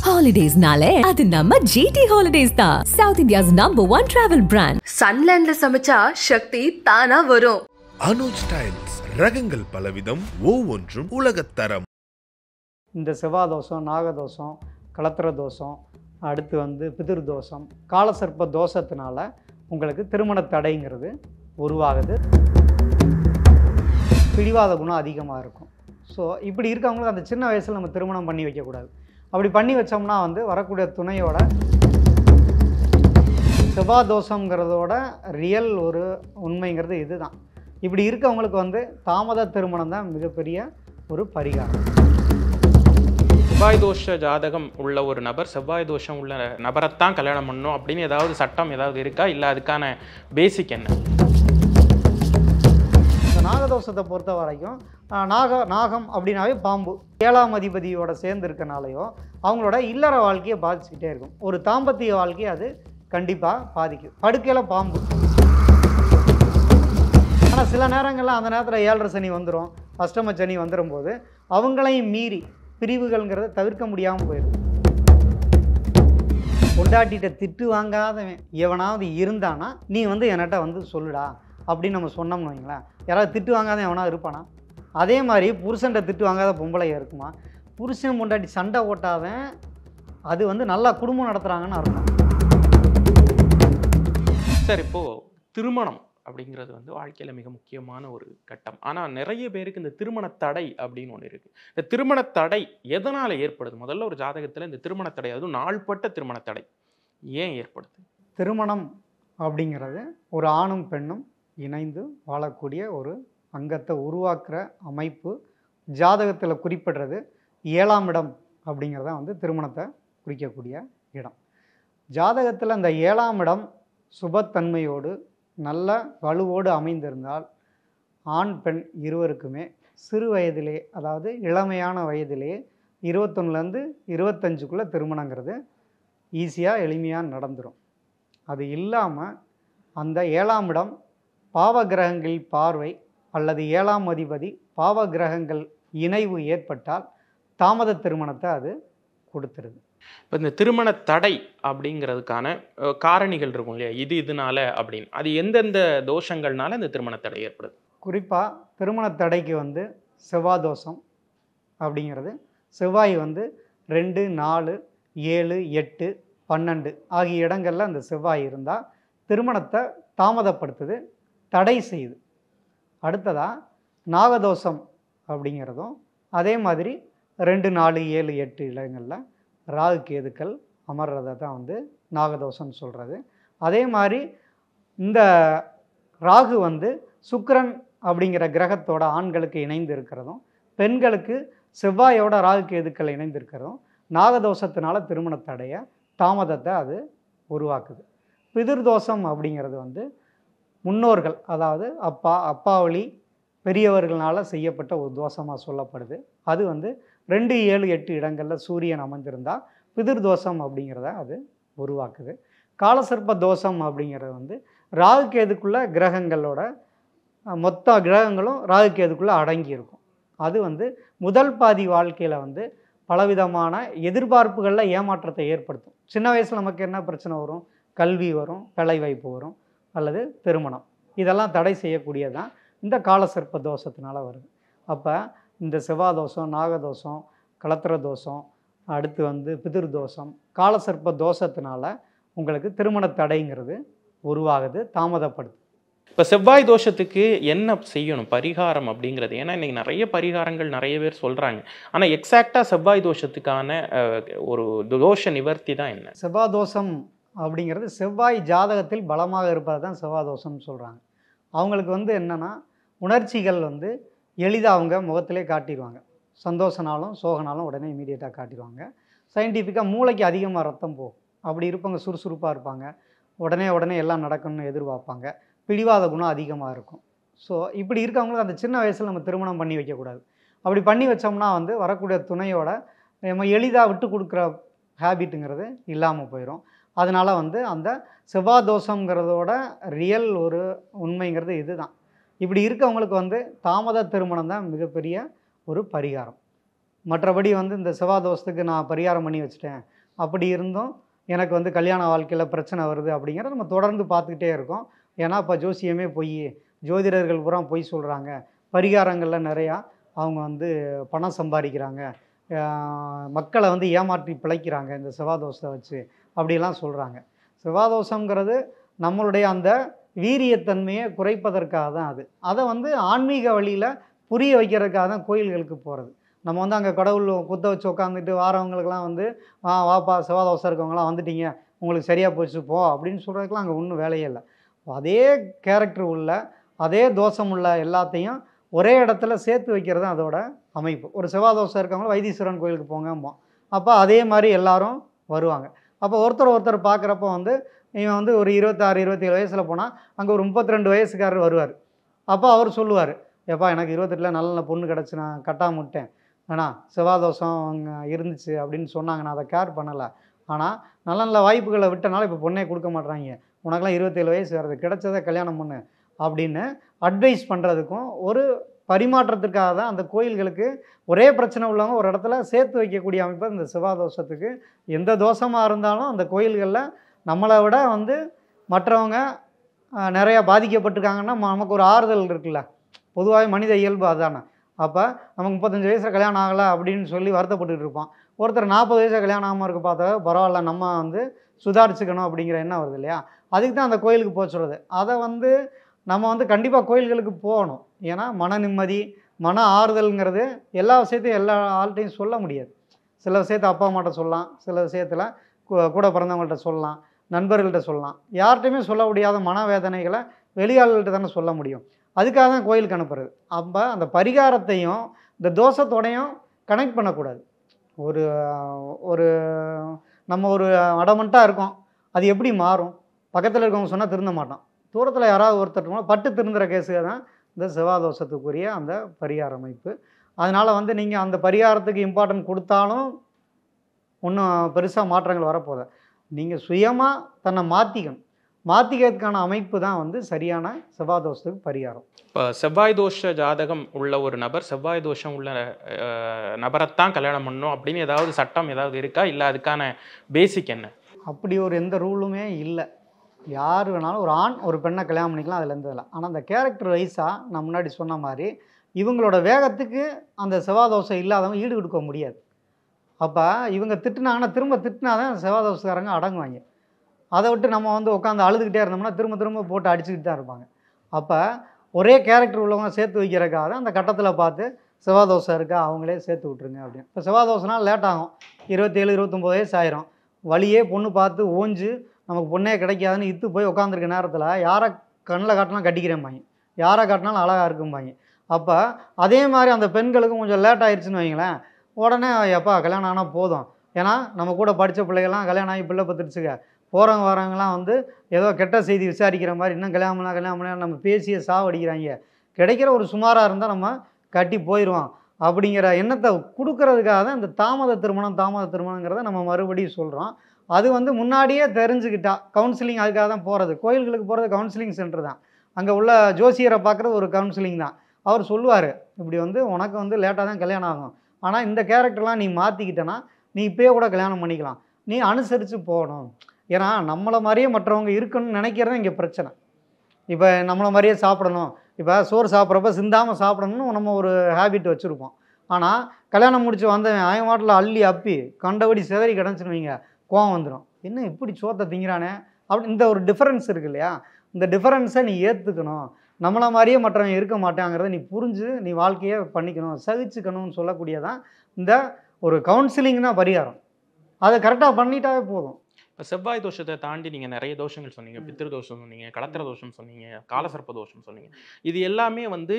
ஹாலிடேஸ்னாலே அது நம்ம ஜிடி ஹாலிடேஸ் தான். South India's #1 travel brand. சன்லேண்ட்ல சமைச்சா சக்தி தானா வரும். அனுஜ் ஸ்டைல்ஸ் ரகங்கள் பலவிதம், ஒவ்வொன்றும் உலகத்தரம். இந்த செவ்வாய் தோஷம், நாகதோஷம், களத்திர தோஷம், அடுத்து பிதிர் தோஷம், காலசர்ப்ப தோஷத்தினால உங்களுக்கு திருமண தடைங்கிறது உருவாகுது. பிடிவாத குணம் அதிகமாக இருக்கும். ஸோ இப்படி இருக்கவங்களுக்கு அந்த சின்ன வயசில் நம்ம திருமணம் பண்ணி வைக்கக்கூடாது. அப்படி பண்ணி வச்சோம்னா வரக்கூடிய துணையோட செவ்வாய் தோஷங்கிறதோட ரியல் ஒரு உண்மைங்கிறது இதுதான். இப்படி இருக்கவங்களுக்கு தாமத திருமணம் தான் மிகப்பெரிய ஒரு பரிகாரம். செவ்வாய் தோஷ ஜாதகம் உள்ள ஒரு நபர் செவ்வாய் தோஷம் உள்ள நபரைத்தான் கல்யாணம் பண்ணணும் அப்படின்னு ஏதாவது சட்டம் ஏதாவது இருக்கா? இல்லை அதுக்கான பேசிக் என்ன? இந்த நாகதோஷத்தை பொறுத்த வரைக்கும் நாகம் அப்படின்னாவே பாம்பு 7ஆம் அதிபதியோட சேர்ந்து இருக்கனாலையோ அவங்களோட இல்லற வாழ்க்கையை பாதிச்சுக்கிட்டே இருக்கும். ஒரு தாம்பத்திய வாழ்க்கையை அது கண்டிப்பாக பாதிக்கும். படுக்கையில் பாம்பு. ஆனால் சில நேரங்களில் அந்த நேரத்தில் 7.5 சனி வந்துடும், அஷ்டம சனி வந்துடும் போது அவங்களையும் மீறி பிரிவுகள்ங்கிறத தவிர்க்க முடியாமல் போயிடும். கொண்டாட்டிகிட்ட திட்டு வாங்காதவன் எவனாவது இருந்தானா நீ என்கிட்ட சொல்லுடா அப்படின்னு நம்ம சொன்னோம்னு வைங்களேன். யாராவது திட்டு வாங்காத எவனாவது இருப்பானா? அதே மாதிரி புருஷன்கிட்ட திட்டு வாங்காத பொம்பளையா இருக்குமா? புருஷன் கொண்டாட்டி சண்டை ஓட்டாதன் அது நல்லா குடும்பம் நடத்துகிறாங்கன்னு அர்த்தம். சார், இப்போது திருமணம் அப்படிங்கிறது வாழ்க்கையில் மிக முக்கியமான ஒரு கட்டம். ஆனால் நிறைய பேருக்கு இந்த திருமண தடை அப்படின்னு ஒன்று இருக்குது. இந்த திருமண தடை எதனால் ஏற்படுது? முதல்ல ஒரு ஜாதகத்தில் இந்த திருமண தடை, அதுவும் நாள்பட்ட திருமண தடை ஏன் ஏற்படுது? திருமணம் அப்படிங்கிறது ஒரு ஆணும் பெண்ணும் இணைந்து வாழக்கூடிய ஒரு அங்கத்தை உருவாக்குற அமைப்பு. ஜாதகத்தில் குறிப்பிடுறது 7ஆம் இடம் அப்படிங்கிறத திருமணத்தை குறிக்கக்கூடிய இடம். ஜாதகத்தில் அந்த 7ஆம் இடம் சுபத்தன்மையோடு நல்ல வலுவோடு அமைந்திருந்தால் ஆண் பெண் இருவருக்குமே சிறு வயதிலே, அதாவது இளமையான வயதிலே 21லேருந்து 25க்குள்ளே திருமணங்கிறது ஈஸியாக எளிமையாக நடந்துடும். அது இல்லாமல் அந்த 7ஆம் இடம் பாவகிரகங்கள் பார்வை அல்லது 7ஆம் அதிபதி பாவகிரகங்கள் இணைவு ஏற்பட்டால் தாமத திருமணத்தை அது கொடுத்துருது. இப்போ இந்த திருமண தடை அப்படிங்கிறதுக்கான காரணிகள் இருக்கும் இல்லையா, இதனால அப்படின்னு, அது எந்தெந்த தோஷங்கள்னால இந்த திருமண தடை ஏற்படுது? குறிப்பாக திருமண தடைக்கு செவ்வாய் தோஷம் அப்படிங்கிறது செவ்வாய் 2, 4, 7, 8, 12 ஆகிய இடங்களில் அந்த செவ்வாய் இருந்தால் திருமணத்தை தாமதப்படுத்துது, தடை செய்யுது. அடுத்ததாக நாகதோஷம் அப்படிங்கிறதும் அதே மாதிரி 2, 4, 7, 8 இடங்களில் ராகு கேதுக்கள் அமர்றதை தான் நாகதோஷம்னு சொல்கிறது. அதே மாதிரி இந்த ராகு சுக்கிரன் அப்படிங்கிற கிரகத்தோட ஆண்களுக்கு இணைந்து இருக்கிறதும், பெண்களுக்கு செவ்வாயோட ராகு கேதுக்கள் இணைந்து இருக்கிறதும் நாகதோஷத்தினால திருமண தடைய தாமதத்தை அது உருவாக்குது. பிதிர்தோஷம் அப்படிங்கிறது முன்னோர்கள், அதாவது அப்பா வழி பெரியவர்களால் செய்யப்பட்ட ஒரு தோஷமாக சொல்லப்படுது. அது 2, 7, 8 இடங்களில் சூரியன் அமைஞ்சிருந்தால் பிதிர் தோஷம் அப்படிங்கிறத அது உருவாக்குது. காலசர்ப்ப தோஷம் அப்படிங்கிறது ராகு கேதுக்குள்ள கிரகங்களோட மொத்த கிரகங்களும் ராகு கேதுக்குள்ளே அடங்கியிருக்கும். அது முதல் பாதி வாழ்க்கையில் பலவிதமான எதிர்பார்ப்புகளில் ஏமாற்றத்தை ஏற்படுத்தும். சின்ன வயசில் நமக்கு என்ன பிரச்சனை வரும்? கல்வி வரும், வேலைவாய்ப்பு வரும், அல்லது திருமணம். இதெல்லாம் தடை செய்யக்கூடியதான் இந்த காலசர்ப்ப தோஷத்தினால வருது. அப்போ இந்த செவ்வாய் தோஷம், நாகதோஷம், களத்திர தோஷம், அடுத்து பிதிர் தோஷம், காலசர்ப்ப தோஷத்தினால உங்களுக்கு திருமண தடைங்கிறது உருவாகுது, தாமதப்படுது. இப்போ செவ்வாய் தோஷத்துக்கு என்ன செய்யணும் பரிகாரம் அப்படிங்கிறது? ஏன்னா இன்றைக்கி நிறைய பரிகாரங்கள் நிறைய பேர் சொல்கிறாங்க. ஆனால் எக்ஸாக்டாக செவ்வாய் தோஷத்துக்கான ஒரு தோஷ நிவர்த்தி தான் என்ன? செவ்வாய் தோஷம் அப்படிங்கிறது செவ்வாய் ஜாதகத்தில் பலமாக இருப்பது தான் செவ்வாய் தோஷம்னு சொல்கிறாங்க. அவங்களுக்கு என்னென்னா உணர்ச்சிகள் எளிதாக அவங்க முகத்திலே காட்டிடுவாங்க. சந்தோஷனாலும் சோகனாலும் உடனே இமீடியட்டாக காட்டிடுவாங்க. சயின்டிஃபிக்காக மூளைக்கு அதிகமாக ரத்தம் போகும். அப்படி இருப்பவங்க சுறுசுறுப்பாக இருப்பாங்க, உடனே எல்லாம் நடக்கணும்னு எதிர்பார்ப்பாங்க. பிடிவாத குணம் அதிகமாக இருக்கும். ஸோ இப்படி இருக்கவங்களுக்கு அந்த சின்ன வயசில் நம்ம திருமணம் பண்ணி வைக்கக்கூடாது. அப்படி பண்ணி வச்சோம்னா வரக்கூடிய துணையோட நம்ம எளிதாக விட்டு கொடுக்குற ஹேபிட்டுங்கிறது இல்லாமல் போயிடும். அதனால் அந்த செவ்வாய் தோஷங்கிறதோட ரியல் ஒரு உண்மைங்கிறது இதுதான். இப்படி இருக்கவங்களுக்கு தாமத திருமணம் தான் மிகப்பெரிய ஒரு பரிகாரம். மற்றபடி இந்த செவ்வாய் தோஷத்துக்கு நான் பரிகாரம் பண்ணி வச்சுட்டேன், அப்படி இருந்தும் எனக்கு வந்து கல்யாண வாழ்க்கையில் பிரச்சனை வருது அப்படிங்கிறத நம்ம தொடர்ந்து பார்த்துக்கிட்டே இருக்கோம். ஏன்னா இப்போ ஜோசியமே பொய், ஜோதிடர்கள் பூரா பொய் சொல்கிறாங்க, பரிகாரங்களில் நிறையா அவங்க வந்து பணம் சம்பாதிக்கிறாங்க, மக்களை வந்து ஏமாற்றி பிழைக்கிறாங்க இந்த செவ்வாதோஷத்தை வச்சு அப்படிலாம் சொல்கிறாங்க. செவ்வாதோஷங்கிறது நம்மளுடைய அந்த வீரியத்தன்மையை குறைப்பதற்காக தான் அது. அதை வந்து ஆன்மீக வழியில் புரிய வைக்கிறதுக்காக தான் கோயில்களுக்கு போகிறது. நம்ம வந்து அங்கே கடவுள் குத்த வச்சு உட்காந்துட்டு வாரவங்களுக்கெல்லாம் வந்து வாப்பா செவ்வாதோஷம் இருக்கவங்களாம் வந்துட்டீங்க, உங்களுக்கு சரியாக போச்சு போ அப்படின்னு சொல்கிறதுக்கெலாம் அங்கே ஒன்றும் வேலையே இல்லை. அதே கேரக்டர் உள்ள அதே தோஷம் உள்ள எல்லாத்தையும் ஒரே இடத்துல சேர்த்து வைக்கிறது தான் அதோட அமைப்பு. ஒரு செவ்வாதோஷம் இருக்கவங்களும் வைத்தீஸ்வரன் கோயிலுக்கு போங்கம்போம். அப்போ அதே மாதிரி எல்லாரும் வருவாங்க. அப்போ ஒருத்தர் பார்க்குறப்ப வந்து இவன் வந்து ஒரு 26 27 வயசில் போனால் அங்கே ஒரு 32 வயசுக்காரர் வருவார். அப்போ அவர் சொல்லுவார், ஏப்பா எனக்கு 28 நல்ல பொண்ணு கிடச்சி நான் கட்டாம விட்டேன், ஆனால் செவ்வாதோஷம் அவங்க இருந்துச்சு அப்படின்னு சொன்னாங்க, நான் அதை கேர் பண்ணலை, ஆனால் நல்ல நல்ல வாய்ப்புகளை விட்டனால இப்போ பொண்ணே கொடுக்க மாட்றாங்க, உனக்கெல்லாம் 27 வயசு வருது, கிடைச்சதை கல்யாணம் பண்ணு அப்படின்னு அட்வைஸ் பண்ணுறதுக்கும் ஒரு பரிமாற்றத்துக்காக தான் அந்த கோயில்களுக்கு ஒரே பிரச்சனை உள்ளவங்க ஒரு இடத்துல சேர்த்து வைக்கக்கூடிய அமைப்பு இந்த செவ்வாதோஷத்துக்கு. எந்த தோஷமாக இருந்தாலும் அந்த கோயில்களில் நம்மளை விட வந்து மற்றவங்க நிறையா பாதிக்கப்பட்டிருக்காங்கன்னா நமக்கு ஒரு ஆறுதல் இருக்குல்ல. பொதுவாகவே மனித இயல்பு அதானே. அப்போ நமக்கு 35 வயசில் கல்யாணம் ஆகலை அப்படின்னு சொல்லி வருத்தப்பட்டுட்டு இருப்பான். ஒருத்தர் 40 வயசில் கல்யாணம் ஆகாமல் இருக்க பார்த்தா பரவாயில்ல, நம்ம வந்து சுதாரிச்சுக்கணும் அப்படிங்கிற எண்ணம் வருது இல்லையா. அதுக்கு தான் அந்த கோயிலுக்கு போக சொல்கிறது. அதை வந்து நம்ம வந்து கண்டிப்பாக கோயில்களுக்கு போகணும். ஏன்னா மன நிம்மதி, மன ஆறுதல்ங்கிறது எல்லா விஷயத்தையும் எல்லா ஆள்கிட்டையும் சொல்ல முடியாது. சில விஷயத்தை அப்பா அம்மாட்ட சொல்லலாம், சில விஷயத்தில் கூட பிறந்தவங்கள்ட்ட சொல்லலாம், நண்பர்கள்ட்ட சொல்லலாம். யார்கிட்டையுமே சொல்ல முடியாத மனவேதனைகளை வெளியாள்கள்ட்ட தானே சொல்ல முடியும். அதுக்காக தான் கோயிலுக்கு அனுப்புறது. அப்போ அந்த பரிகாரத்தையும் இந்த தோஷத்தோடையும் கனெக்ட் பண்ணக்கூடாது. ஒரு ஒரு நம்ம ஒரு அடமண்ட்டாக இருக்கோம், அது எப்படி மாறும்? பக்கத்தில் இருக்கவங்க சொன்னால் திருந்த மாட்டோம். தூரத்தில் யாராவது ஒருத்தர் பட்டு திருந்துற கேஸுக்கு தான் இந்த செவ்வாதோஷத்துக்குரிய அந்த பரிகார அமைப்பு. அதனால் வந்து நீங்கள் அந்த பரிகாரத்துக்கு இம்பார்ட்டன்ட் கொடுத்தாலும் ஒன்றும் பெருசாக மாற்றங்கள் வரப்போகுது. நீங்கள் சுயமாக தன்னை மாற்றிக்கிறதுக்கான அமைப்பு தான் வந்து சரியான செவ்வாதோஷத்துக்கு பரிகாரம். இப்போ செவ்வாய் தோஷ ஜாதகம் உள்ள ஒரு நபர் செவ்வாய் தோஷம் உள்ள நபரைத்தான் கல்யாணம் பண்ணணும் அப்படின்னு ஏதாவது சட்டம் ஏதாவது இருக்கா, இல்லை அதுக்கான பேசிக் என்ன? அப்படி ஒரு எந்த ரூலுமே இல்லை. யார் வேணாலும் ஒரு ஆண் ஒரு பெண்ணை கல்யாணம் பண்ணிக்கலாம், அதில் இருந்ததில்லை. ஆனால் அந்த கேரக்டர் வைஸாக நான் முன்னாடி சொன்ன மாதிரி இவங்களோட வேகத்துக்கு அந்த செவ்வாதோஷம் இல்லாதவங்க ஈடு கொடுக்க முடியாது. அப்போ இவங்க திட்டுனாங்கன்னா திரும்ப திட்டினாதான் செவ்வாதோஷக்காரங்க அடங்குவாங்க. அதை விட்டு நம்ம வந்து உட்காந்து அழுதுகிட்டே இருந்தோம்னா திரும்ப போட்டு அடிச்சுக்கிட்டு தான் இருப்பாங்க. அப்போ ஒரே கேரக்டர் உள்ளவங்க சேர்த்து வைக்கிறதுக்காக அந்த கட்டத்தில் பார்த்து செவ்வாதோஷம் இருக்கா அவங்களே சேர்த்து விட்ருங்க அப்படின்னு. இப்போ செவ்வாதோஷம்னா லேட் ஆகும், 27 29 வயசு ஆயிரும். வழியே பொண்ணு பார்த்து ஓஞ்சு நமக்கு பொண்ணே கிடைக்காதுன்னு இத்து போய் உட்காந்துருக்க நேரத்தில் யாரை கண்ணில் காட்டினாலும் கட்டிக்கிறேன்பாங்க, யாரை காட்டினாலும் அழகாக இருக்கும்பாங்க. அப்போ அதே மாதிரி அந்த பெண்களுக்கும் கொஞ்சம் லேட் ஆயிடுச்சுன்னு வைங்களேன், உடனே எப்பா கல்யாணம் ஆனால் போதும், ஏன்னா நம்ம கூட படித்த பிள்ளைகள்லாம் கல்யாணம் ஆகி பிள்ளை பத்துருச்சுங்க, போகிறவங்க வரவங்களாம் வந்து ஏதோ கெட்ட செய்தி விசாரிக்கிற மாதிரி இன்னும் கல்யாணம் நம்ம பேசிய சாவடிக்கிறாங்க, கிடைக்கிற ஒரு சுமாராக இருந்தால் நம்ம கட்டி போயிடுவோம் அப்படிங்கிற எண்ணத்தை கொடுக்கறதுக்காக தான் இந்த தாமத திருமணங்கிறத நம்ம மறுபடியும் சொல்கிறோம். அது வந்து முன்னாடியே தெரிஞ்சுக்கிட்டா கவுன்சிலிங் அதுக்காக தான் போகிறது. கோயில்களுக்கு போகிறது கவுன்சிலிங் சென்டர் தான். அங்கே உள்ள ஜோசியரை பார்க்குறது ஒரு கவுன்சிலிங் தான். அவர் சொல்லுவார், இப்படி வந்து உனக்கு வந்து லேட்டாக தான் கல்யாணம் ஆகும், ஆனால் இந்த கேரக்டர்லாம் நீ மாற்றிக்கிட்டனா நீ இப்போயே கூட கல்யாணம் பண்ணிக்கலாம், நீ அனுசரித்து போகணும். ஏன்னா நம்மளை மாதிரியே மற்றவங்க இருக்கணும்னு நினைக்கிறது இங்கே பிரச்சனை. இப்போ நம்மளை மாதிரியே சாப்பிடணும், இப்போ சோறு சாப்பிட்றப்ப சிந்தாமல் சாப்பிடணும்னு நம்ம ஒரு ஹேபிட் வச்சுருப்போம். ஆனால் கல்யாணம் முடிச்சு வந்தவன் அவன் வாட்டில் அள்ளி அப்பி கண்டபடி சிதறி கிடச்சின்னு வைங்க, கோவம் வந்துடும், என்ன இப்படி சோத்தை திங்கிறானே அப்படி. இந்த ஒரு டிஃபரன்ஸ் இருக்கு இல்லையா, இந்த டிஃபரன்ஸை நீ ஏற்றுக்கணும். நம்மளை மாதிரியே மற்றவங்க இருக்க மாட்டாங்கிறத நீ புரிஞ்சு நீ வாழ்க்கையை பண்ணிக்கணும், சகிச்சுக்கணும்னு சொல்லக்கூடியதான் இந்த ஒரு கவுன்சிலிங் தான் பரிகாரம். அதை கரெக்டாக பண்ணிட்டாவே போதும். இப்போ செவ்வாய் தோஷத்தை தாண்டி நீங்கள் நிறைய தோஷங்கள் சொன்னீங்க, பித்திரு தோஷம் சொன்னீங்க, களத்திர தோஷம் சொன்னீங்க, காலசர்ப்ப தோஷம் சொன்னீங்க. இது எல்லாமே வந்து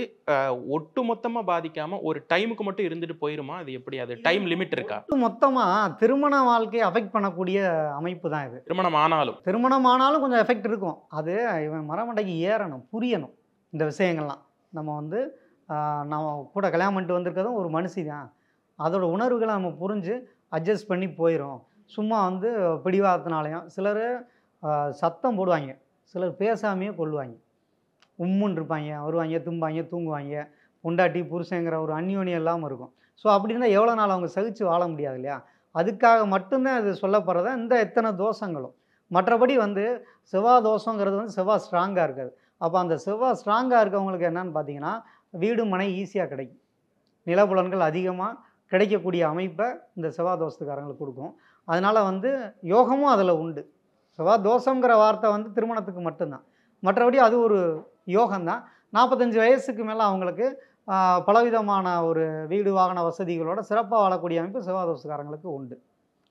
ஒட்டு மொத்தமாக பாதிக்காமல் ஒரு டைமுக்கு மட்டும் இருந்துட்டு போயிருமா? அது எப்படி, அது டைம் லிமிட் இருக்கா? மொத்தமாக திருமண வாழ்க்கையை அஃபெக்ட் பண்ணக்கூடிய அமைப்பு தான் இது. திருமணம் ஆனாலும் கொஞ்சம் எஃபெக்ட் இருக்கும். அது இவன் மரமண்டைக்கு ஏறணும், புரியணும் இந்த விஷயங்கள்லாம். நம்ம வந்து நம்ம கூட கல்யாணம் பண்ணிட்டு வந்திருக்கிறதும் ஒரு மனுஷி தான், அதோட உணர்வுகளை நம்ம புரிஞ்சு அட்ஜஸ்ட் பண்ணி போயிடும். சும்மா வந்து பிடிவாதத்தினாலையும் சிலர் சத்தம் போடுவாங்க, சிலர் பேசாமையே கொள்ளுவாங்க, உம்முன்னு இருப்பாங்க, வருவாங்க, தும்பாங்க, தூங்குவாங்க, பொண்டாட்டி புருஷங்கிற ஒரு அந்யோன்யம் இல்லாமல் இருக்கும். ஸோ அப்படி இருந்தால் எவ்வளோ நாள் அவங்க சகித்து வாழ முடியாது இல்லையா. அதுக்காக மட்டும்தான் அது சொல்லப்படுறதா இந்த எத்தனை தோஷங்களும். மற்றபடி வந்து செவ்வாய் தோஷங்கிறது வந்து செவ்வாய் ஸ்ட்ராங்காக இருக்காது. அப்போ அந்த செவ்வாய் ஸ்ட்ராங்காக இருக்கவங்களுக்கு என்னன்னு பார்த்தீங்கன்னா, வீடு மனை ஈஸியாக கிடைக்கும். நிலப்புலன்கள் அதிகமாக கிடைக்கக்கூடிய அமைப்பை இந்த செவ்வாய் தோஷத்துக்காரங்களுக்கு கொடுக்கும். அதனால் வந்து யோகமும் அதில் உண்டு. செவ்வாய் தோஷங்கிற வார்த்தை வந்து திருமணத்துக்கு மட்டும்தான். மற்றபடி அது ஒரு யோகம்தான். 45 வயசுக்கு மேலே அவங்களுக்கு பலவிதமான ஒரு வீடு வாகன வசதிகளோட சிறப்பாக வாழக்கூடிய அமைப்பு செவ்வாய் தோஷத்துக்காரங்களுக்கு உண்டு.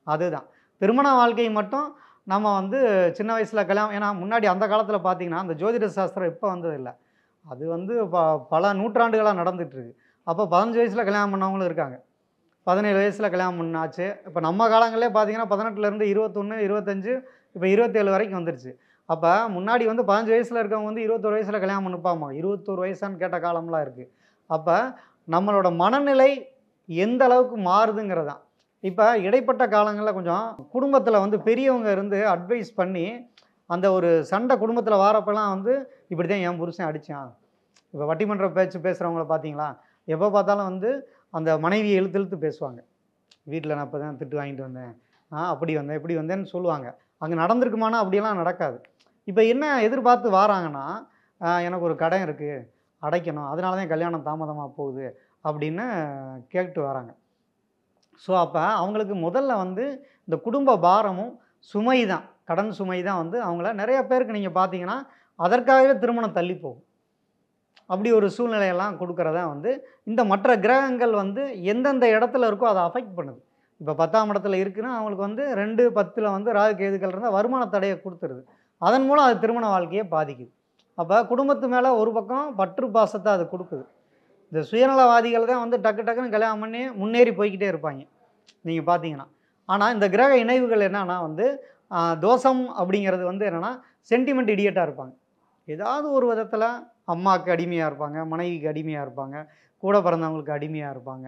அதுதான் திருமண வாழ்க்கை மட்டும் நம்ம வந்து சின்ன வயசில் கல்யாணம். ஏன்னா முன்னாடி அந்த காலத்தில் பார்த்தீங்கன்னா அந்த ஜோதிட சாஸ்திரம் இப்போ வந்ததில்லை. அது வந்து பல நூற்றாண்டுகளாக நடந்துகிட்ருக்கு. அப்போ 15 வயசில் கல்யாணம் பண்ணவங்களும் இருக்காங்க, 17 வயசில் கல்யாணம் பண்ணாச்சு. இப்போ நம்ம காலங்களே பார்த்தீங்கன்னா 18லேருந்து 21, 25, இப்போ 27 வரைக்கும் வந்துருச்சு. அப்போ முன்னாடி வந்து 15 வயசில் இருக்கவங்க வந்து 21 வயசில் கல்யாணம் பண்ணிப்பாமா, 21 வயசான்னு கேட்ட காலம்லாம் இருக்குது. அப்போ நம்மளோட மனநிலை எந்த அளவுக்கு மாறுதுங்கிறதான். இப்போ இடைப்பட்ட காலங்களில் கொஞ்சம் குடும்பத்தில் வந்து பெரியவங்க இருந்து அட்வைஸ் பண்ணி அந்த ஒரு சண்டை குடும்பத்தில் வாரப்பெல்லாம் வந்து இப்படி தான் என் புருஷன் அடித்தான். இப்போ வட்டிமன்ற பேச்சு பேசுகிறவங்கள பார்த்தீங்களா, எப்போ பார்த்தாலும் வந்து அந்த மனைவியை இழுத்து இழுத்து பேசுவாங்க. வீட்டில் நான் இப்போ தான் திட்டு வாங்கிட்டு வந்தேன், அப்படி வந்தேன் இப்படி வந்தேன்னு சொல்லுவாங்க. அங்கே நடந்திருக்குமானா அப்படியெல்லாம் நடக்காது. இப்போ என்ன எதிர்பார்த்து வாராங்கன்னா, எனக்கு ஒரு கடன் இருக்குது அடைக்கணும், அதனால தான் கல்யாணம் தாமதமாக போகுது அப்படின்னு கேட்டு வராங்க. ஸோ அப்போ அவங்களுக்கு முதல்ல வந்து இந்த குடும்ப பாரமும் சுமை தான், கடன் சுமை தான் வந்து அவங்கள நிறைய பேருக்கு நீங்கள் பார்த்தீங்கன்னா அதற்காகவே திருமணம் தள்ளி போகும். அப்படி ஒரு சூழ்நிலையெல்லாம் கொடுக்குறதா வந்து இந்த மற்ற கிரகங்கள் வந்து எந்தெந்த இடத்துல இருக்கோ அதை அஃபெக்ட் பண்ணுது. இப்போ 10ஆம் இடத்துல இருக்குன்னா அவங்களுக்கு வந்து 2, 10ல் வந்து ராகு கேதுக்கள் இருந்தால் வருமான தடையை கொடுத்துருது. அதன் மூலம் அது திருமண வாழ்க்கையை பாதிக்குது. அப்போ குடும்பத்து மேலே ஒரு பக்கம் பற்று பாசத்தை அது கொடுக்குது. இந்த சுயநலவாதிகள் தான் வந்து டக்கு டக்குன்னு கல்யாணம் பண்ணி முன்னேறி போய்கிட்டே இருப்பாங்க நீங்கள் பார்த்தீங்கன்னா. ஆனால் இந்த கிரக இணைவுகள் என்னன்னா வந்து தோஷம் அப்படிங்கிறது வந்து என்னென்னா சென்டிமெண்ட் இடியட்டாக இருப்பாங்க. ஏதாவது ஒரு விதத்தில் அம்மாவுக்கு அடிமையாக இருப்பாங்க, மனைவிக்கு அடிமையாக இருப்பாங்க, கூட பிறந்தவங்களுக்கு அடிமையாக இருப்பாங்க.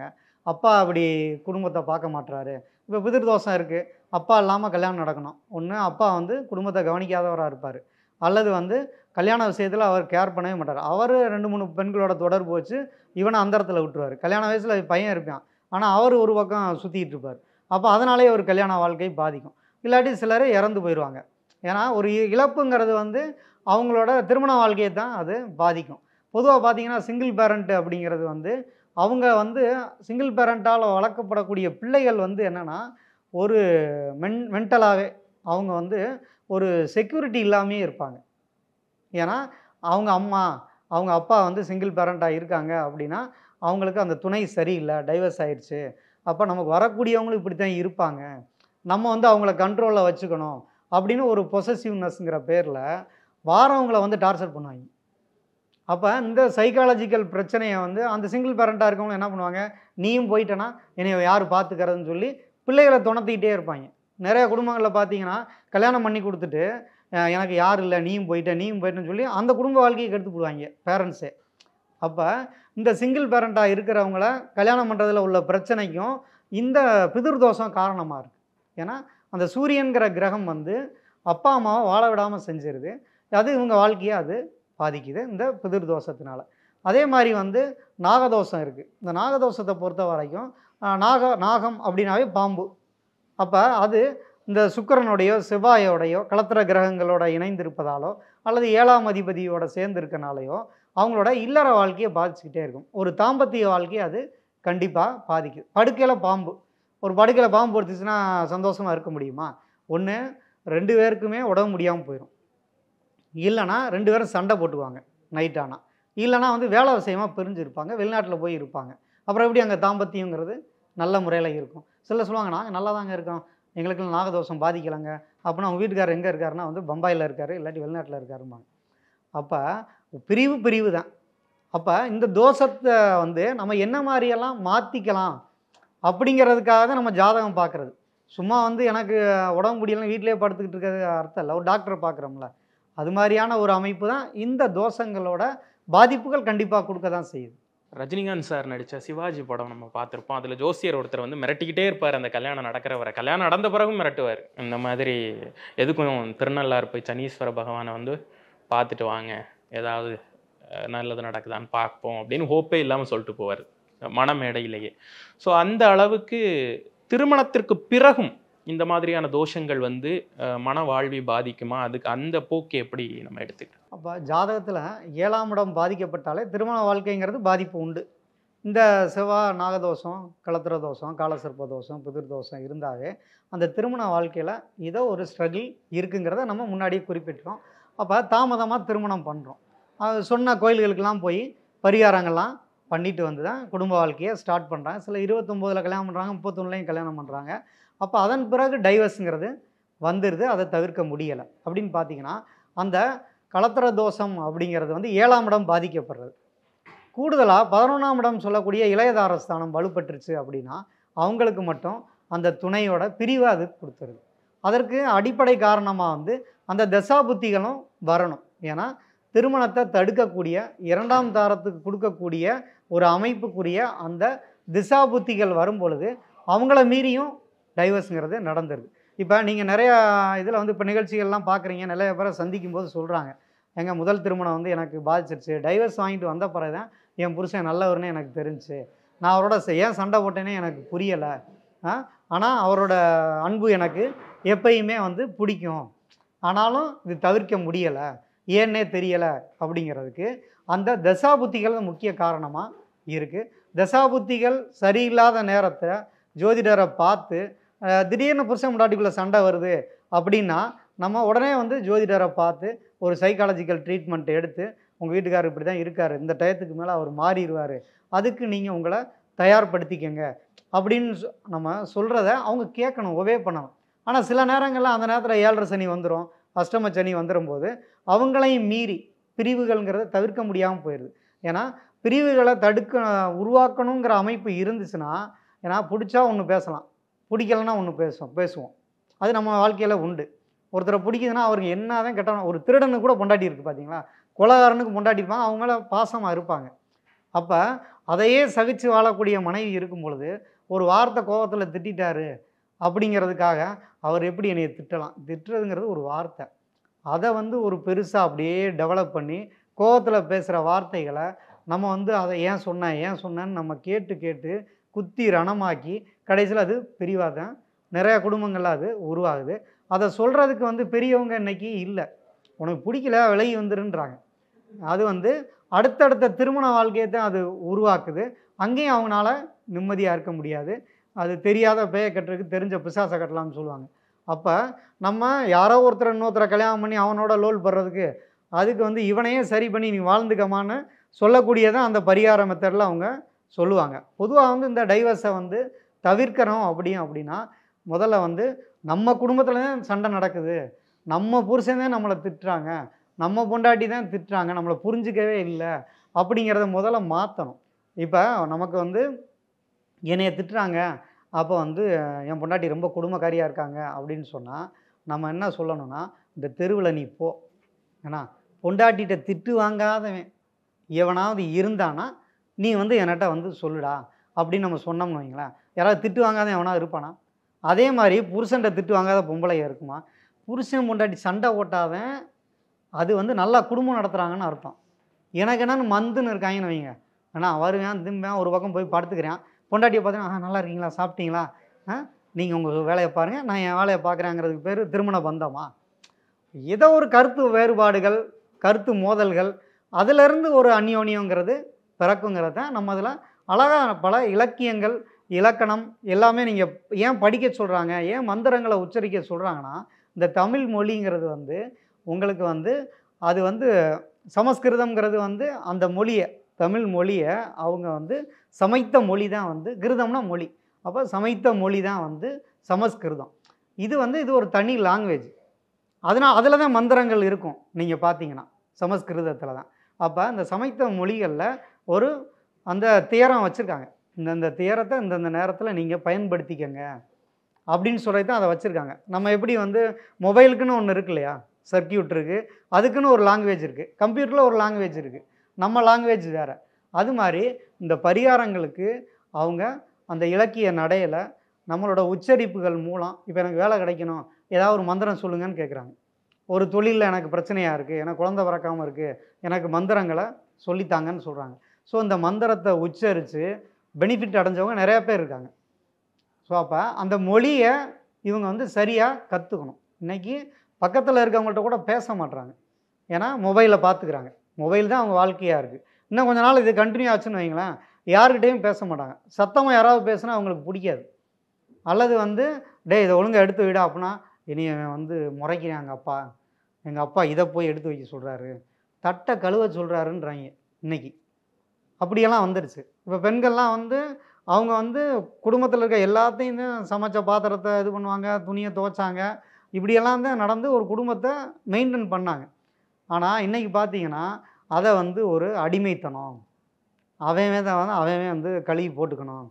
அப்பா அப்படி குடும்பத்தை பார்க்க மாட்டுறாரு. இப்போ பிதிர் தோஷம் இருக்குது, அப்பா இல்லாமல் கல்யாணம் நடக்கணும். ஒன்று அப்பா வந்து குடும்பத்தை கவனிக்காதவராக இருப்பார், அல்லது வந்து கல்யாண விஷயத்தில் அவர் கேர் பண்ணவே மாட்டார். அவர் 2, 3 பெண்களோட தொடர்பு வச்சு இவனை அந்த இடத்துல விட்டுருவார். கல்யாண வயசில் பையன் இருப்பான், ஆனால் அவர் ஒரு பக்கம் சுற்றிக்கிட்டு இருப்பார். அப்போ அதனாலே ஒரு கல்யாண வாழ்க்கை பாதிக்கும். இல்லாட்டி சிலர் இறந்து போயிடுவாங்க. ஏன்னா ஒரு இழப்புங்கிறது வந்து அவங்களோட திருமண வாழ்க்கையை தான் அது பாதிக்கும். பொதுவாக பார்த்தீங்கன்னா சிங்கிள் பேரண்ட் அப்படிங்கிறது வந்து அவங்க வந்து சிங்கிள் பேரண்ட்டால் வளர்க்கப்படக்கூடிய பிள்ளைகள் வந்து என்னென்னா ஒரு மென்டலாகவே அவங்க வந்து ஒரு செக்யூரிட்டி இல்லாமே இருப்பாங்க. ஏன்னா அவங்க அம்மா அவங்க அப்பா வந்து சிங்கிள் பேரண்ட்டாக இருக்காங்க அப்படின்னா அவங்களுக்கு அந்த துணை சரியில்லை, டைவர்ஸ் ஆயிடுச்சு, அப்போ நமக்கு வரக்கூடியவங்களும் இப்படி தான் இருப்பாங்க, நம்ம வந்து அவங்கள கண்ட்ரோலில் வச்சுக்கணும் அப்படின்னு ஒரு பொசசிவ்னஸ்ங்கிற பேரில் வாரவங்களை வந்து டார்ச்சர் பண்ணுவாங்க. அப்போ இந்த சைக்காலஜிக்கல் பிரச்சனையை வந்து அந்த சிங்கிள் பேரண்ட்டாக இருக்கவங்க என்ன பண்ணுவாங்க, நீயும் போயிட்டேன்னா என்னை யார் பார்த்துக்கிறதுன்னு சொல்லி பிள்ளைகளை துணத்திக்கிட்டே இருப்பாங்க. நிறைய குடும்பங்களில் பார்த்தீங்கன்னா கல்யாணம் பண்ணி கொடுத்துட்டு எனக்கு யார் இல்லை, நீயும் போயிட்டேன்னு சொல்லி அந்த குடும்ப வாழ்க்கையை கெடுத்து போடுவாங்க பேரண்ட்ஸே. அப்போ இந்த சிங்கிள் பேரண்ட்டாக இருக்கிறவங்கள கல்யாணம் பண்ணுறதுல உள்ள பிரச்சனைக்கும் இந்த பிதிர் தோஷம் காரணமாக இருக்குது. ஏன்னா அந்த சூரியன்கிற கிரகம் வந்து அப்பா அம்மாவை வாழ விடாமல் செஞ்சிருது. அது இவங்க வாழ்க்கையை அது பாதிக்குது இந்த பிதிர் தோஷத்தினால. அதே மாதிரி வந்து நாகதோஷம் இருக்குது. இந்த நாகதோஷத்தை பொறுத்த வரைக்கும் நாகம் அப்படின்னாவே பாம்பு. அப்போ அது இந்த சுக்கிரனுடையோ செவ்வாயோடையோ களத்திர கிரகங்களோட இணைந்திருப்பதாலோ அல்லது 7ஆம் அதிபதியோட சேர்ந்து இருக்கனாலேயோ அவங்களோட இல்லற வாழ்க்கையை பாதிச்சுக்கிட்டே இருக்கும். ஒரு தாம்பத்திய வாழ்க்கையை அது கண்டிப்பாக பாதிக்குது. படுக்கையில் பாம்பு, ஒரு படுக்கையில் பாம்பு பொறுத்துச்சுன்னா சந்தோஷமாக இருக்க முடியுமா? ஒன்று 2 பேருக்குமே உடம்பு முடியாமல் போயிடும், இல்லைனா 2 பேரும் சண்டை போட்டுக்குவாங்க நைட் ஆனால், இல்லைனா வந்து வேலை விஷயமாக பிரிஞ்சுருப்பாங்க, வெளிநாட்டில் போய் இருப்பாங்க. அப்புறம் எப்படி அங்கே தாம்பத்தியங்கிறது நல்ல முறையில் இருக்கும்? சில சொல்லுவாங்க நாங்கள் நல்லா தாங்க இருக்கோம், எங்களுக்கு நாகதோஷம் பாதிக்கலைங்க. அப்படின்னா அவங்க வீட்டுக்காரர் எங்கே இருக்காருன்னா வந்து பம்பாயில் இருக்கார், இல்லாட்டி வெளிநாட்டில் இருக்காரும்பாங்க. அப்போ பிரிவு தான். அப்போ இந்த தோஷத்தை வந்து நம்ம என்ன மாதிரியெல்லாம் மாற்றிக்கலாம் அப்படிங்கிறதுக்காக தான் நம்ம ஜாதகம் பார்க்குறது. சும்மா வந்து எனக்கு உடம்பு முடியலைன்னு வீட்டிலே படுத்துக்கிட்டு இருக்கிறது அர்த்தம் இல்லை. ஒரு டாக்டரை பார்க்குறோம்ல, அது மாதிரியான ஒரு அமைப்பு தான் இந்த தோஷங்களோட பாதிப்புகள் கண்டிப்பாக கொடுக்க தான் செய்யுது. ரஜினிகாந்த் சார் நடித்த சிவாஜி படம் நம்ம பார்த்துருப்போம். அதில் ஜோசியர் ஒருத்தர் வந்து மிரட்டிக்கிட்டே இருப்பார், அந்த கல்யாணம் நடக்கிறவரை, கல்யாணம் நடந்த பிறகும் மிரட்டுவார். இந்த மாதிரி எதுக்கும் திருநள்ளாறு போய் சனீஸ்வர பகவானை வந்து பார்த்துட்டு வாங்க, ஏதாவது நல்லது நடக்குதான்னு பார்ப்போம் அப்படின்னு ஹோப்பே இல்லாமல் சொல்லிட்டு போவார் மனமேடையிலேயே. ஸோ அந்த அளவுக்கு திருமணத்திற்கு பிறகும் இந்த மாதிரியான தோஷங்கள் வந்து மன வாழ்வை பாதிக்குமா? அதுக்கு அந்த போக்கு எப்படி நம்ம எடுத்துக்கலாம்? அப்போ ஜாதகத்தில் 7ஆம் இடம் பாதிக்கப்பட்டாலே திருமண வாழ்க்கைங்கிறது பாதிப்பு உண்டு. இந்த செவ்வாய் நாகதோஷம், களத்திர தோஷம், காலசர்ப்ப தோஷம், பிதிர் தோஷம் இருந்தாவே அந்த திருமண வாழ்க்கையில் ஏதோ ஒரு ஸ்ட்ரகிள் இருக்குங்கிறத நம்ம முன்னாடியே குறிப்பிட்டோம். அப்போ தாமதமாக திருமணம் பண்ணுறோம். அது சொன்ன கோயில்களுக்கெல்லாம் போய் பரிகாரங்கள்லாம் பண்ணிட்டு வந்து தான் குடும்ப வாழ்க்கையை ஸ்டார்ட் பண்ணுறாங்க. சில 29ல் கல்யாணம் பண்ணுறாங்க, 31லையும் கல்யாணம் பண்ணுறாங்க. அப்போ அதன் பிறகு டைவர்ஸுங்கிறது வந்துடுது. அதை தவிர்க்க முடியலை. அப்படின்னு பார்த்தீங்கன்னா அந்த களத்திர தோஷம் அப்படிங்கிறது வந்து 7ஆம் இடம் பாதிக்கப்படுறது. கூடுதலாக 11ஆம் இடம் சொல்லக்கூடிய இளையதாரஸ்தானம் வலுப்பட்டுருச்சு அப்படின்னா அவங்களுக்கு மட்டும் அந்த துணையோட பிரிவை அது கொடுத்துருது. அதற்கு அடிப்படை காரணமாக வந்து அந்த தசாபுத்திகளும் வரணும். ஏன்னா திருமணத்தை தடுக்கக்கூடிய 2ஆம் தாரத்துக்கு கொடுக்கக்கூடிய ஒரு அமைப்புக்குரிய அந்த திசாபுத்திகள் வரும் பொழுது அவங்கள மீறியும் டைவர்ஸுங்கிறது நடந்துருது. இப்போ நீங்கள் நிறையா இதில் வந்து இப்போ நிகழ்ச்சிகள்லாம் பார்க்குறீங்க, நிறைய பேரை சந்திக்கும் போது சொல்கிறாங்க, எங்கள் முதல் திருமணம் வந்து எனக்கு பாதிச்சிருச்சு, டைவர்ஸ் வாங்கிட்டு வந்த பிறகு தான் என் புருஷன் நல்லவர்னு எனக்கு தெரிஞ்சு, நான் அவரோட ஏன் சண்டை போட்டேனே எனக்கு புரியலை, ஆனால் அவரோட அன்பு எனக்கு எப்பயுமே வந்து பிடிக்கும், ஆனாலும் இது தவிர்க்க முடியலை, ஏன்னே தெரியலை அப்படிங்கிறதுக்கு அந்த தசாபுத்திகள் முக்கிய காரணமாக இருக்குது. தசாபுத்திகள் சரியில்லாத நேரத்தை ஜோதிடரை பார்த்து திடீர்னு புருஷன் முன்னாடிக்குள்ளே சண்டை வருது அப்படின்னா நம்ம உடனே வந்து ஜோதிடரை பார்த்து ஒரு சைக்காலஜிக்கல் ட்ரீட்மெண்ட் எடுத்து உங்கள் வீட்டுக்காரர் இப்படி தான் இருக்கார், இந்த டயத்துக்கு மேலே அவர் மாறிடுவார், அதுக்கு நீங்கள் உங்களை தயார்படுத்திக்கங்க அப்படின்னு நம்ம சொல்கிறத அவங்க கேட்கணும், ஒவே பண்ணணும். ஆனால் சில நேரங்களில் அந்த நேரத்தில் 7.5 சனி வந்துடும், அஷ்டம சனி வந்துடும் போது அவங்களையும் மீறி பிரிவுகள்ங்கிறத தவிர்க்க முடியாமல் போயிடுது. ஏன்னா பிரிவுகளை உருவாக்கணுங்கிற அமைப்பு இருந்துச்சுன்னா, ஏன்னா பிடிச்சா ஒன்று பேசலாம், பிடிக்கலன்னா ஒன்று பேசுவோம். அது நம்ம வாழ்க்கையில் உண்டு. ஒருத்தரை பிடிக்குதுன்னா அவருக்கு என்ன தான் கெட்டவன, ஒரு திருடனுக்கு கூட பொண்டாட்டி இருக்குது பார்த்தீங்களா, கொலைகாரனுக்கு பொண்டாட்டி இருப்பாங்க, அவங்க மேலே பாசமாக இருப்பாங்க. அப்போ அதையே சகிச்சு வாழக்கூடிய மனைவி இருக்கும் பொழுது ஒரு வார்த்தை கோபத்தில் திட்டாரு அப்படிங்கிறதுக்காக அவர் எப்படி என்னை திட்டலாம், திட்டுறதுங்கிறது ஒரு வார்த்தை, அதை வந்து ஒரு பெருசாக அப்படியே டெவலப் பண்ணி கோபத்தில் பேசுகிற வார்த்தைகளை நம்ம வந்து அதை ஏன் சொன்னேன்னு நம்ம கேட்டு குத்தி ரணமாக்கி கடைசியில் அது பிரிவாக தான் நிறையா குடும்பங்களில் அது உருவாகுது. அதை சொல்கிறதுக்கு வந்து பெரியவங்க இன்றைக்கி இல்லை, உனக்கு பிடிக்கல விலகி வந்துருன்றாங்க. அது வந்து அடுத்தடுத்த திருமண வாழ்க்கையை தான் அது உருவாக்குது. அங்கேயும் அவங்களால நிம்மதியாக இருக்க முடியாது. அது தெரியாத பேய கட்டுறதுக்கு தெரிஞ்ச பிசாசை கட்டலாம்னு சொல்லுவாங்க. அப்போ நம்ம யாரோ ஒருத்தரை இன்னொருத்தரை கல்யாணம் பண்ணி அவனோட லோல் படுறதுக்கு அதுக்கு வந்து இவனையே சரி பண்ணி நீ வாழ்ந்துக்கமான்னு சொல்லக்கூடியதான் அந்த பரிகார மெத்தடில் அவங்க சொல்லுவாங்க. பொதுவாக வந்து இந்த டைவர்ஸை வந்து தவிர்க்கிறோம் அப்படின்னா முதல்ல வந்து நம்ம குடும்பத்தில் தான் சண்டை நடக்குது, நம்ம புருஷன் தான் நம்மளை திட்டுறாங்க, நம்ம பொண்டாட்டி தான் திட்டுறாங்க, நம்மளை புரிஞ்சிக்கவே இல்லை அப்படிங்கிறத முதல்ல மாற்றணும். இப்போ நமக்கு வந்து என்னைய திட்டுறாங்க, அப்போ வந்து என் பொண்டாட்டி ரொம்ப கொடுமைக்காரியாக இருக்காங்க அப்படின்னு சொன்னால் நம்ம என்ன சொல்லணும்னா, இந்த தெருவில் நீ போ, ஏன்னா பொண்டாட்டிகிட்ட திட்டு வாங்காதவன் எவனாவது இருந்தானா நீ வந்து என்கிட்ட வந்து சொல்லுடா அப்படின்னு நம்ம சொன்னோம்னு வைங்களேன், யாராவது திட்டு வாங்காத எவனாவது இருப்பானா? அதே மாதிரி புருஷன்கிட்ட திட்டு வாங்காத பொம்பளையா இருக்குமா? புருஷன் பொண்டாட்டி சண்டை ஓட்டாதன் அது வந்து நல்லா குடும்பம் நடத்துகிறாங்கன்னு அர்த்தம். எனக்கு என்னன்னு மந்துன்னு இருக்காங்கன்னு வைங்க, ஏன்னா வருவேன் திம்பேன் ஒரு பக்கம் போய் படுத்துக்கிறேன், பொண்டாட்டியை பார்த்தீங்கன்னா நல்லா இருக்கீங்களா, சாப்பிட்டீங்களா, நீங்கள் உங்கள் வேலையை பாருங்கள் நான் என் வேலையை பார்க்குறேங்கிறதுக்கு பேர் திருமண பந்தமா? ஏதோ ஒரு கருத்து வேறுபாடுகள், கருத்து மோதல்கள், அதிலிருந்து ஒரு அந்யோன்யங்கிறது பிறக்குங்கிறத நம்ம அதில் அழகான பல இலக்கியங்கள், இலக்கணம் எல்லாமே நீங்கள் ஏன் படிக்க சொல்கிறாங்க, ஏன் மந்திரங்களை உச்சரிக்க சொல்கிறாங்கன்னா, இந்த தமிழ் மொழிங்கிறது வந்து உங்களுக்கு வந்து அது வந்து சமஸ்கிருதம்ங்கிறது வந்து அந்த மொழியை, தமிழ் மொழியை அவங்க வந்து சமைத்த மொழி தான் வந்து, கிருதம்னா மொழி, அப்போ சமைத்த மொழி தான் வந்து சமஸ்கிருதம். இது வந்து இது ஒரு தனி லாங்குவேஜ், அதனால் அதில் தான் மந்திரங்கள் இருக்கும் நீங்கள் பார்த்தீங்கன்னா சமஸ்கிருதத்தில் தான். அப்போ இந்த சமைத்த மொழிகளில் ஒரு அந்த தியரம் வச்சுருக்காங்க, இந்த தியரத்தை இந்தந்த நேரத்தில் நீங்கள் பயன்படுத்திக்கங்க அப்படின்னு சொல்லி தான் அதை வச்சுருக்காங்க. நம்ம எப்படி வந்து மொபைலுக்குன்னு ஒன்று இருக்கு இல்லையா, சர்க்கியூட் இருக்குது, அதுக்குன்னு ஒரு லாங்குவேஜ் இருக்குது, கம்ப்யூட்டரில் ஒரு லாங்குவேஜ் இருக்குது, நம்ம லாங்குவேஜ் வேறு. அது மாதிரி இந்த பரிகாரங்களுக்கு அவங்க அந்த இலக்கிய நடையில் நம்மளோட உச்சரிப்புகள் மூலம், இப்போ எனக்கு வேலை கிடைக்கணும் ஏதாவது ஒரு மந்திரம் சொல்லுங்கன்னு கேட்குறாங்க, ஒரு தொழிலில் எனக்கு பிரச்சனையாக இருக்குது, எனக்கு குழந்தை பிறக்காமல் இருக்குது, எனக்கு மந்திரங்களை சொல்லித்தாங்கன்னு சொல்கிறாங்க. ஸோ இந்த மந்திரத்தை உச்சரித்து பெனிஃபிட் அடைஞ்சவங்க நிறையா பேர் இருக்காங்க. ஸோ ஸோ அப்போ அந்த மொழியை இவங்க வந்து சரியாக கற்றுக்கணும். இன்றைக்கி பக்கத்தில் இருக்கவங்கள்ட்ட கூட பேச மாட்றாங்க. ஏன்னா மொபைலில் பார்த்துக்கிறாங்க. மொபைல் தான் அவங்க வாழ்க்கையாக இருக்குது. இன்னும் கொஞ்ச நாள் இது கண்டினியூ ஆச்சுன்னு வைங்களேன், யாருக்கிட்டையும் பேச மாட்டாங்க. சத்தமாக யாராவது பேசுனா அவங்களுக்கு பிடிக்காது. அல்லது வந்து இதை ஒழுங்காக எடுத்து விட அப்படின்னா, இனி வந்து முறைக்கிறாங்க அப்பா, எங்கள் அப்பா இதை போய் எடுத்து வைக்க சொல்கிறாரு, தட்டை கழுவ சொல்கிறாருன்றாங்க இன்றைக்கி. அப்படியெல்லாம் வந்துடுச்சு. இப்போ பெண்கள்லாம் வந்து அவங்க வந்து குடும்பத்தில் இருக்க எல்லாத்தையும் தான் சமைச்ச பாத்திரத்தை இது பண்ணுவாங்க, துணியை துவைச்சாங்க, இப்படியெல்லாம் தான் நடந்து ஒரு குடும்பத்தை மெயின்டைன் பண்ணாங்க. ஆனால் இன்றைக்கி பார்த்தீங்கன்னா அதை வந்து ஒரு அடிமைத்தனம், அவன் வந்து கழுவி போட்டுக்கணும்.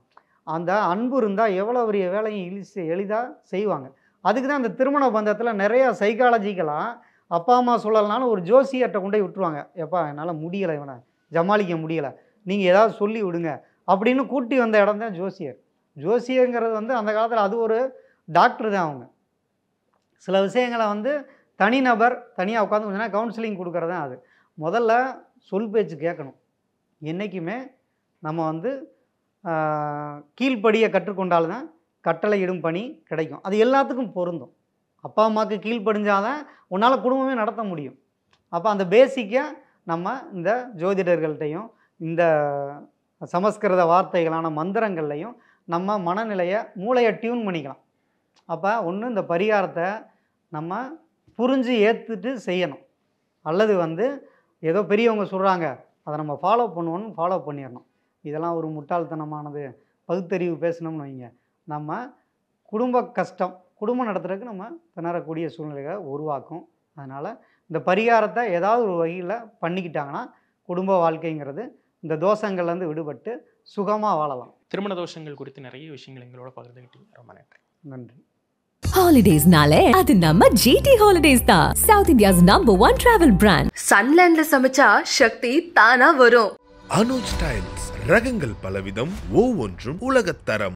அந்த அன்பு இருந்தால் எவ்வளோ பெரிய வேலையும் எளிதாக செய்வாங்க. அதுக்கு தான் அந்த திருமண பந்தத்தில் நிறையா சைக்காலஜிக்கலாக அப்பா அம்மா சொல்லலைனாலும் ஒரு ஜோசியர்கிட்ட கொண்டு போய் விட்டுருவாங்க. எப்பா என்னால் முடியலை, இவனை ஜமாளிக்க முடியலை, நீங்கள் ஏதாவது சொல்லி விடுங்க அப்படின்னு கூட்டி வந்த இடம் தான் ஜோசியர். ஜோசியங்கிறது வந்து அந்த காலத்தில் அது ஒரு டாக்டர் தான். அவங்க சில விஷயங்களை வந்து தனிநபர் தனியாக உட்காந்து கொஞ்ச நேரம் கவுன்சிலிங் கொடுக்குறது தான் அது. முதல்ல சொல் பேச்சு கேட்கணும். என்றைக்குமே நம்ம வந்து கீழ்ப்படியை கற்றுக்கொண்டால்தான் கட்டளை இடும் பணி கிடைக்கும். அது எல்லாத்துக்கும் பொருந்தும். அப்பா அம்மாவுக்கு கீழ்ப்படிஞ்சாதான் உன்னால் குடும்பமே நடத்த முடியும். அப்போ அந்த பேசிக்கை நம்ம இந்த ஜோதிடர்கள்ட்டையும் இந்த சமஸ்கிருத வார்த்தைகளான மந்திரங்கள்லையும் நம்ம மனநிலையை மூளையை டியூன் பண்ணிக்கலாம். அப்போ ஒன்று இந்த பரிகாரத்தை நம்ம புரிஞ்சு ஏற்றுட்டு செய்யணும். அல்லது வந்து ஏதோ பெரியவங்க சொல்கிறாங்க அதை நம்ம ஃபாலோ பண்ணுவோன்னு ஃபாலோ பண்ணிடணும். இதெல்லாம் ஒரு முட்டாள்தனமானது. பகுத்தறிவு பேசணும்னு வைங்க, நம்ம குடும்ப கஷ்டம், குடும்பம் நடத்துறதுக்கு நம்ம திணறக்கூடிய சூழ்நிலைகளை உருவாக்கும். அதனால் இந்த பரிகாரத்தை ஏதாவது ஒரு வகையில் பண்ணிக்கிட்டாங்கன்னா குடும்ப வாழ்க்கைங்கிறது இந்த தோஷங்கள்லேருந்து விடுபட்டு சுகமாக வாழலாம். திருமண தோஷங்கள் குறித்து நிறைய விஷயங்கள் எங்களோட பகிர்ந்துக்கிட்டீங்க. ரொம்ப நன்றி. நன்றி. ஹாலிடேஸ்னாலே அது நம்ம ஜிடி ஹாலிடேஸ் தான். South India's #1 travel brand. சன்லேண்ட்ல சமைச்சா சக்தி தானா வரும். அனுஜ் ஸ்டைல்ஸ் ரகங்கள் பலவிதம், ஒவ்வொன்றும் உலகத்தரம்.